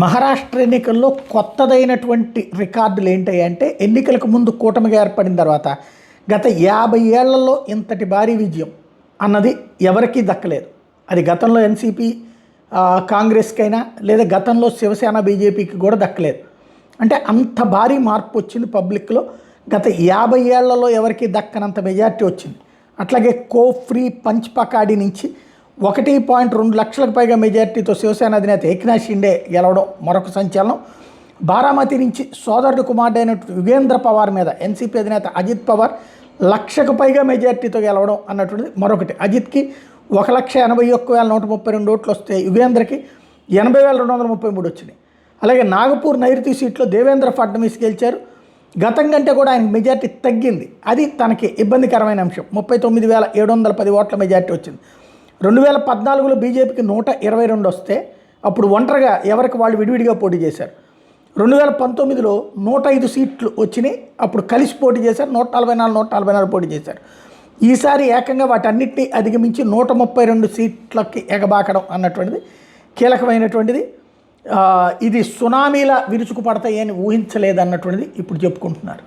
మహారాష్ట్ర ఎన్నికల్లో కొత్తదైనటువంటి రికార్డులు ఏంటంటే ఎన్నికలకు ముందు కూటమిగా ఏర్పడిన తర్వాత గత 50 ఏళ్లలో ఇంతటి భారీ విజయం అన్నది ఎవరికీ దక్కలేదు. అది గతంలో ఎన్సీపీ కాంగ్రెస్కైనా లేదా గతంలో శివసేన బీజేపీకి కూడా దక్కలేదు. అంటే అంత భారీ మార్పు వచ్చింది పబ్లిక్లో. గత 50 ఏళ్లలో ఎవరికి దక్కనంత మెజార్టీ వచ్చింది. అట్లాగే కోఫ్రీ పంచ్ పకాడి నుంచి 1.2 లక్షలకు పైగా మెజార్టీతో శివసేన అధినేత ఏక్నాథ్ షిండే గెలవడం మరొక సంచలనం. బారామతి నుంచి సోదరుడు కుమారుడైన యుగేంద్ర పవార్ మీద ఎన్సీపీ అధినేత అజిత్ పవార్ 1 లక్షకు పైగా మెజార్టీతో గెలవడం అన్నటువంటిది మరొకటి. అజిత్కి 1,81,132 ఓట్లు వస్తే యుగేంద్రకి 80,233 వచ్చినాయి. అలాగే నాగపూర్ నైరుతి సీట్లో దేవేంద్ర ఫడ్నవీస్ గెలిచారు. గతం కంటే కూడా ఆయన మెజార్టీ తగ్గింది. అది తనకి ఇబ్బందికరమైన అంశం. 39,710 ఓట్ల మెజార్టీ వచ్చింది. 2014లో బీజేపీకి 122 వస్తే అప్పుడు ఒంటరిగా ఎవరికి వాళ్ళు విడివిడిగా పోటీ చేశారు. 2019లో 105 సీట్లు వచ్చినాయి. అప్పుడు కలిసి పోటీ చేశారు. 144 పోటీ చేశారు. ఈసారి ఏకంగా వాటన్నిటినీ అధిగమించి 132 సీట్లకి ఎగబాకడం అన్నటువంటిది కీలకమైనటువంటిది. ఇది సునామీలా విరుచుకుపడతాయని ఊహించలేదన్నటువంటిది ఇప్పుడు చెప్పుకుంటున్నారు.